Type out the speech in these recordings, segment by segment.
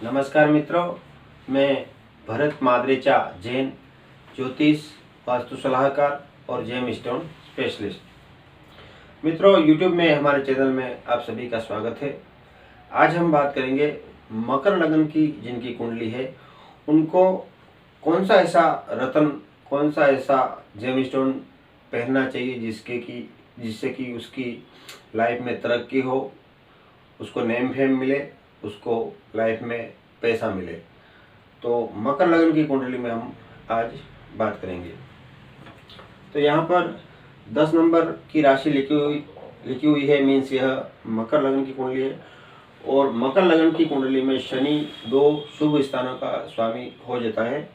नमस्कार मित्रों, मैं भरत माद्रेचा, जैन ज्योतिष वास्तु सलाहकार और जेम स्टोन स्पेशलिस्ट। मित्रों, यूट्यूब में हमारे चैनल में आप सभी का स्वागत है। आज हम बात करेंगे मकर लगन की जिनकी कुंडली है उनको कौन सा ऐसा रत्न, कौन सा ऐसा जेम स्टोन पहनना चाहिए जिससे कि उसकी लाइफ में तरक्की हो, उसको नेम फेम मिले, उसको लाइफ में पैसा मिले। तो मकर लगन की कुंडली में हम आज बात करेंगे। तो यहाँ पर 10 नंबर की राशि लिखी हुई है, मीन्स यह मकर लगन की कुंडली है। और मकर लगन की कुंडली में शनि 2 शुभ स्थानों का स्वामी हो जाता है।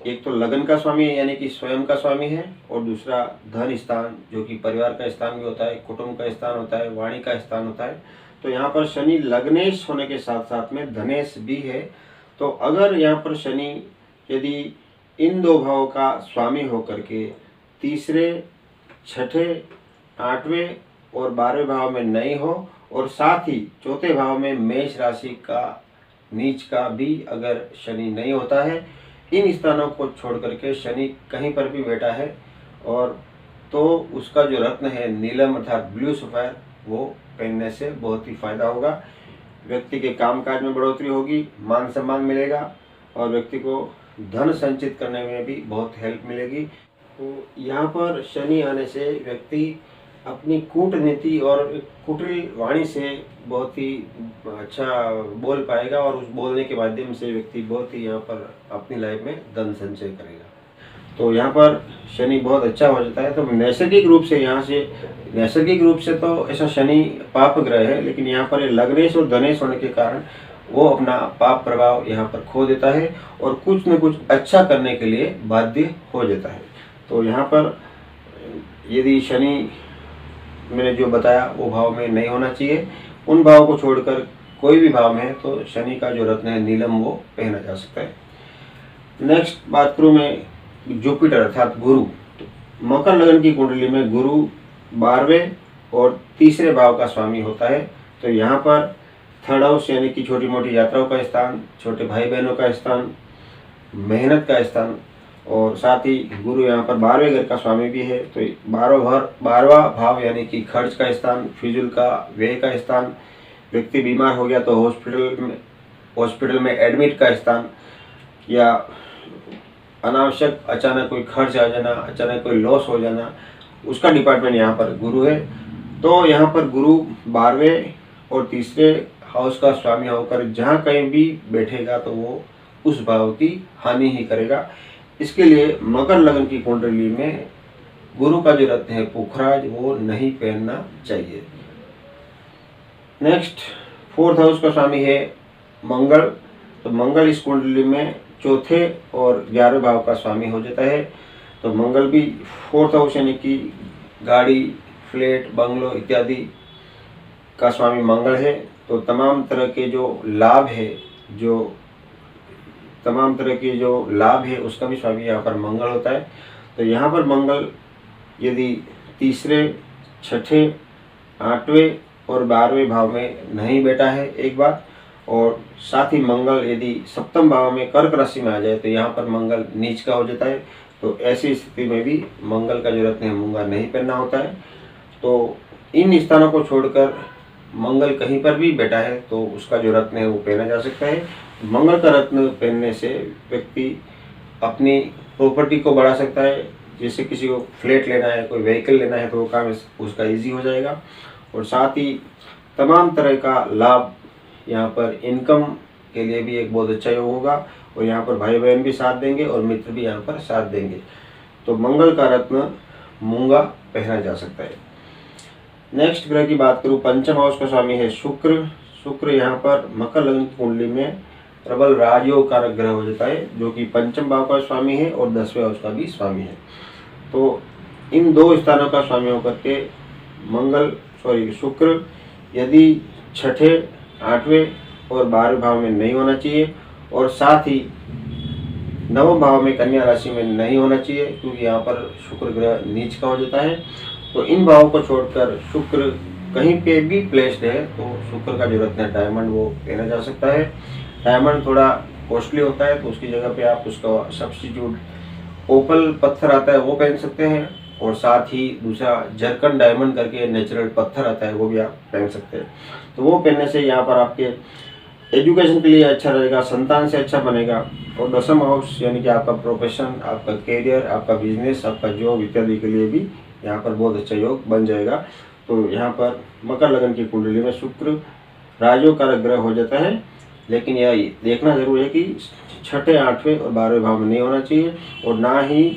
एक तो लगन का स्वामी है, यानी कि स्वयं का स्वामी है, और दूसरा धन स्थान जो कि परिवार का स्थान भी होता है, कुटुंब का स्थान होता है, वाणी का स्थान होता है। तो यहाँ पर शनि लग्नेश होने के साथ साथ में धनेश भी है। तो अगर यहाँ पर शनि यदि इन 2 भावों का स्वामी होकर के तीसरे, छठे, 8वें और 12वें भाव में नहीं हो, और साथ ही चौथे भाव में मेष राशि का नीच का भी अगर शनि नहीं होता है, इन स्थानों को छोड़ करके शनि कहीं पर भी बैठा है, और तो उसका जो रत्न है नीलम अर्थात ब्लू सफायर, वो पहनने से बहुत ही फायदा होगा। व्यक्ति के कामकाज में बढ़ोतरी होगी, मान सम्मान मिलेगा, और व्यक्ति को धन संचित करने में भी बहुत हेल्प मिलेगी। तो यहाँ पर शनि आने से व्यक्ति अपनी कूटनीति और कुटिल वाणी से बहुत ही अच्छा बोल पाएगा, और उस बोलने के माध्यम से व्यक्ति बहुत ही यहाँ पर अपनी लाइफ में धन संचय करेगा। तो यहाँ पर शनि बहुत अच्छा हो जाता है। तो नैसर्गिक रूप से तो ऐसा शनि पाप ग्रह है, लेकिन यहाँ पर लग्नेश और धनेश होने के कारण वो अपना पाप प्रभाव यहाँ पर खो देता है और कुछ न कुछ अच्छा करने के लिए बाध्य हो जाता है। तो यहाँ पर यदि शनि मैंने जो बताया वो भाव में नहीं होना चाहिए, उन भाव को छोड़कर कोई भी भाव में है तो शनि का जो रत्न है नीलम वो पहना जा सकता है। नेक्स्ट बात करूँ मैं जुपिटर अर्थात गुरु। तो मकर लगन की कुंडली में गुरु 12वें और तीसरे भाव का स्वामी होता है। तो यहाँ पर थर्ड हाउस यानी कि छोटी मोटी यात्राओं का स्थान, छोटे भाई बहनों का स्थान, मेहनत का स्थान, और साथ ही गुरु यहाँ पर 12वें घर का स्वामी भी है। तो 12वां भाव यानी कि खर्च का स्थान, फिजूल का व्यय का स्थान, व्यक्ति बीमार हो गया तो हॉस्पिटल में एडमिट का स्थान, या अनावश्यक अचानक कोई खर्च आ जाना, अचानक कोई लॉस हो जाना, उसका डिपार्टमेंट यहाँ पर गुरु है। तो यहाँ पर गुरु 12वें और तीसरे हाउस का स्वामी होकर जहाँ कहीं भी बैठेगा तो वो उस भाव की हानि ही करेगा। इसके लिए मकर लगन की कुंडली में गुरु का जो रत्न है पुखराज वो नहीं पहनना चाहिए। नेक्स्ट 4th हाउस का स्वामी है मंगल। तो मंगल इस कुंडली में चौथे और 11वें भाव का स्वामी हो जाता है। तो मंगल भी 4th हाउस यानी कि गाड़ी, फ्लैट, बंगलो इत्यादि का स्वामी मंगल है। तो तमाम तरह के जो लाभ है उसका भी स्वामी यहाँ पर मंगल होता है। तो यहाँ पर मंगल यदि तीसरे, छठे, 8वें और 12वें भाव में नहीं बैठा है एक बार, और साथ ही मंगल यदि 7म भाव में कर्क राशि में आ जाए तो यहाँ पर मंगल नीच का हो जाता है। तो ऐसी स्थिति में भी मंगल का जो रत्न है मूंगा नहीं पहनना होता है। तो इन स्थानों को छोड़कर मंगल कहीं पर भी बैठा है तो उसका जो रत्न है वो पहना जा सकता है। मंगल का रत्न पहनने से व्यक्ति अपनी प्रॉपर्टी को बढ़ा सकता है। जैसे किसी को फ्लैट लेना है, कोई व्हीकल लेना है तो वो काम उसका ईजी हो जाएगा, और साथ ही तमाम तरह का लाभ यहाँ पर इनकम के लिए भी एक बहुत अच्छा योग होगा, और यहाँ पर भाई बहन भी साथ देंगे और मित्र भी यहाँ पर साथ देंगे। तो मंगल का रत्न मूंगा पहना जा सकता है। नेक्स्ट ग्रह की बात करूँ, 5म हाउस का स्वामी है शुक्र। शुक्र यहाँ पर मकर लगन की कुंडली में प्रबल राजयोग कारक ग्रह हो जाता है, जो कि 5म भाव का स्वामी है और 10वें हाउस का भी स्वामी है। तो इन 2 स्थानों का स्वामी होकर के शुक्र यदि छठे, 8वें और 12वें भाव में नहीं होना चाहिए, और साथ ही 9वें भाव में कन्या राशि में नहीं होना चाहिए, क्योंकि यहाँ पर शुक्र ग्रह नीच का हो जाता है। तो इन भावों को छोड़कर शुक्र कहीं पे भी प्लेस्ड है तो शुक्र का जो रत्न है डायमंड वो पहना जा सकता है। डायमंड थोड़ा कॉस्टली होता है, तो उसकी जगह पे आप उसका सब्स्टिट्यूट ओपल पत्थर आता है वो पहन सकते हैं, और साथ ही दूसरा जरकन डायमंड करके नेचुरल पत्थर आता है वो भी आप पहन सकते हैं। तो वो पहनने से यहाँ पर आपके एजुकेशन के लिए अच्छा रहेगा, संतान से अच्छा बनेगा। और दसम हाउस यानी कि आपका प्रोफेशन, आपका करियर, आपका बिजनेस, आपका जॉब इत्यादि के लिए भी यहाँ पर बहुत अच्छा योग बन जाएगा। तो यहाँ पर मकर लगन की कुंडली में शुक्र राजयोग कारक ग्रह हो जाता है, लेकिन यह देखना जरूरी है कि छठे, आठवें और 12वें भाव में नहीं होना चाहिए, और ना ही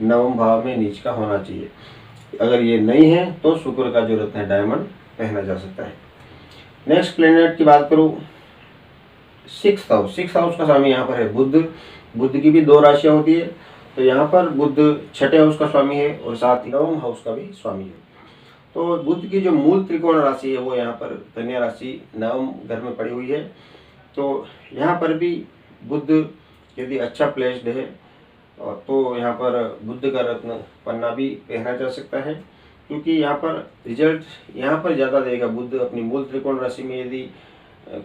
नवम भाव में नीच का होना चाहिए। अगर ये नहीं है तो शुक्र का जो रत्न है डायमंड पहना जा सकता है। नेक्स्ट प्लेनेट की बात करूँ, सिक्स हाउस का स्वामी यहाँ पर है बुध। बुध की भी 2 राशियाँ होती है, तो यहाँ पर बुध छठे हाउस का स्वामी है और साथ ही नवम हाउस का भी स्वामी है। तो बुध की जो मूल त्रिकोण राशि है वो यहाँ पर कन्या राशि नवम घर में पड़ी हुई है। तो यहाँ पर भी बुध यदि अच्छा प्लेस्ड है तो यहाँ पर बुध का रत्न पन्ना भी पहना जा सकता है, क्योंकि यहाँ पर रिजल्ट यहाँ पर ज़्यादा देगा। बुध अपनी मूल त्रिकोण राशि में यदि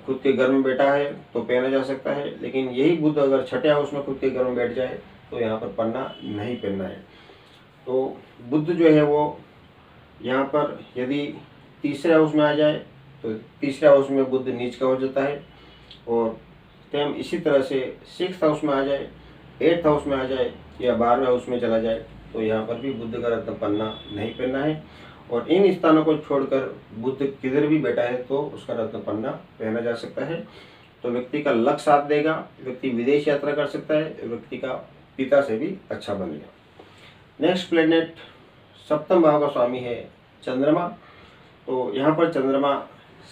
खुद के घर में बैठा है तो पहना जा सकता है, लेकिन यही बुध अगर छठे हाउस में खुद के घर में बैठ जाए तो यहाँ पर पन्ना नहीं पहनना है। तो बुध जो है वो यहाँ पर यदि तीसरे हाउस में आ जाए तो तीसरे हाउस में बुध नीच का हो जाता है, और सेम इसी तरह से 6th हाउस में आ जाए, 8th हाउस में आ जाए या 12वें हाउस में चला जाए तो यहाँ पर भी बुध का रत्न पन्ना नहीं पहनना है। और इन स्थानों को छोड़कर बुध किधर भी बैठा है तो उसका रत्न पन्ना पहना जा सकता है। तो व्यक्ति का लक साथ देगा, व्यक्ति विदेश यात्रा कर सकता है, व्यक्ति का पिता से भी अच्छा बनेगा। नेक्स्ट प्लेनेट सप्तम भाव का स्वामी है चंद्रमा। तो यहाँ पर चंद्रमा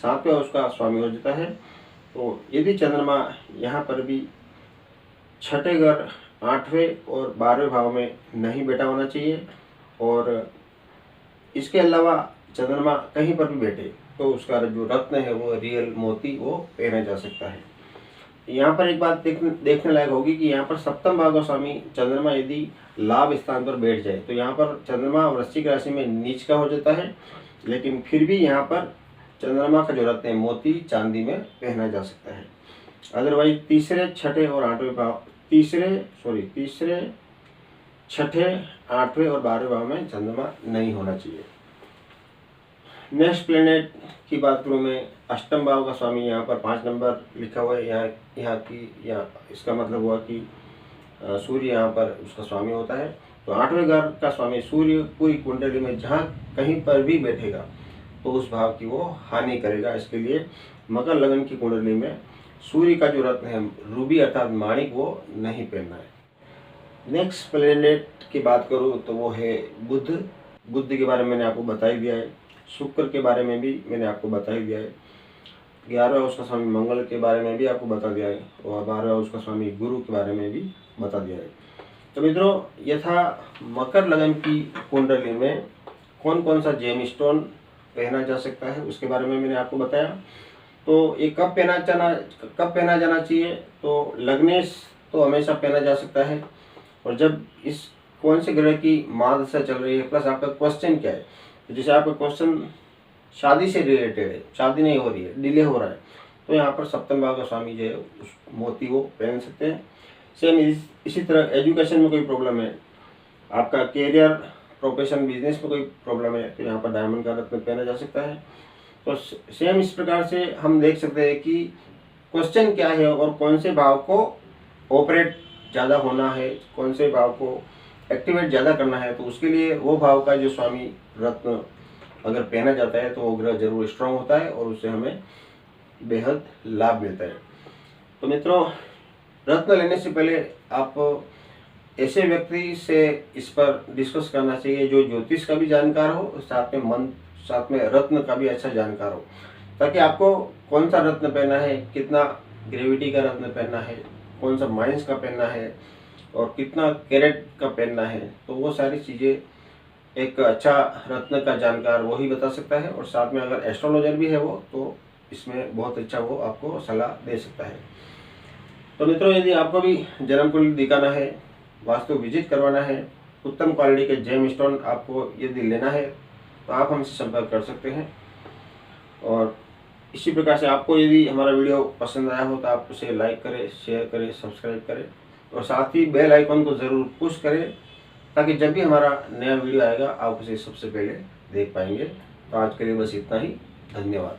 7वें हाउस का स्वामी हो जाता है। तो यदि चंद्रमा यहाँ पर भी छठे घर, 8वें और 12वें भाव में नहीं बैठा होना चाहिए, और इसके अलावा चंद्रमा कहीं पर भी बैठे तो उसका जो रत्न है वो रियल मोती वो पहना जा सकता है। यहाँ पर एक बात देखने लायक होगी कि यहाँ पर सप्तम भाव का स्वामी चंद्रमा यदि लाभ स्थान पर बैठ जाए तो यहाँ पर चंद्रमा वृश्चिक राशि में नीच का हो जाता है, लेकिन फिर भी यहाँ पर चंद्रमा का जो रत्न है मोती चांदी में पहना जा सकता है। अदरवाइज तीसरे, छठे और 8वें भाव तीसरे, छठे, 8वें और 12वें भाव में चंद्रमा नहीं होना चाहिए। नेक्स्ट प्लेनेट की बात करूँ मैं, अष्टम भाव का स्वामी यहाँ पर 5 नंबर लिखा हुआ है। यहाँ इसका मतलब हुआ कि सूर्य यहाँ पर उसका स्वामी होता है। तो 8वें घर का स्वामी सूर्य पूरी कुंडली में जहाँ कहीं पर भी बैठेगा तो उस भाव की वो हानि करेगा। इसके लिए मकर लगन की कुंडली में सूर्य का जो रत्न है रूबी अर्थात माणिक वो नहीं पहनना है। नेक्स्ट प्लेनेट की बात करूँ तो वो है बुध। बुध के बारे में मैंने आपको बता ही दिया है। शुक्र के बारे में भी मैंने आपको बता ही दिया है। 11वें हाउस का स्वामी मंगल के बारे में भी आपको बता दिया है, और 12वें हाउस का स्वामी गुरु के बारे में भी बता दिया है। तो मित्रों, यह था मकर लगन की कुंडली में कौन कौन सा जेम स्टोन पहना जा सकता है उसके बारे में मैंने आपको बताया। तो ये कब पहना जाना चाहिए, तो लग्नेश तो हमेशा पहना जा सकता है, और जब इस कौन से ग्रह की महादशा चल रही है प्लस आपका क्वेश्चन क्या है। तो जैसे आपका क्वेश्चन शादी से रिलेटेड है, शादी नहीं हो रही है, डिले हो रहा है, तो यहाँ पर सप्तम भाव का स्वामी जो है उस मोती वो पहन सकते हैं। सेम इसी तरह एजुकेशन में कोई प्रॉब्लम है, आपका करियर, प्रोफेशन, बिजनेस में कोई प्रॉब्लम है, तो यहाँ पर डायमंड का रत्न पहना जा सकता है। तो सेम इस प्रकार से हम देख सकते हैं कि क्वेश्चन क्या है और कौन से भाव को ऑपरेट ज़्यादा होना है, कौन से भाव को एक्टिवेट ज़्यादा करना है, तो उसके लिए वो भाव का जो स्वामी रत्न अगर पहना जाता है तो वो ग्रह जरूर स्ट्रांग होता है और उससे हमें बेहद लाभ मिलता है। तो मित्रों, रत्न लेने से पहले आप ऐसे व्यक्ति से इस पर डिस्कस करना चाहिए जो ज्योतिष का भी जानकार हो, साथ में रत्न का भी अच्छा जानकार हो, ताकि आपको कौन सा रत्न पहनना है, कितना ग्रेविटी का रत्न पहनना है, कौन सा माइंस का पहनना है और कितना कैरेट का पहनना है, तो वो सारी चीज़ें एक अच्छा रत्न का जानकार वो ही बता सकता है। और साथ में अगर एस्ट्रोलॉजर भी है वो, तो इसमें बहुत अच्छा वो आपको सलाह दे सकता है। तो मित्रों, यदि आपको भी जन्म कुंडली दिखाना है, वास्तु विजिट करवाना है, उत्तम क्वालिटी के जेम स्टोन आपको यदि लेना है तो आप हमसे संपर्क कर सकते हैं। और इसी प्रकार से आपको यदि हमारा वीडियो पसंद आया हो तो आप उसे लाइक करें, शेयर करें, सब्सक्राइब करें और साथ ही बेल आइकन को ज़रूर पुश करें ताकि जब भी हमारा नया वीडियो आएगा आप उसे सबसे पहले देख पाएंगे। तो आज के लिए बस इतना ही। धन्यवाद।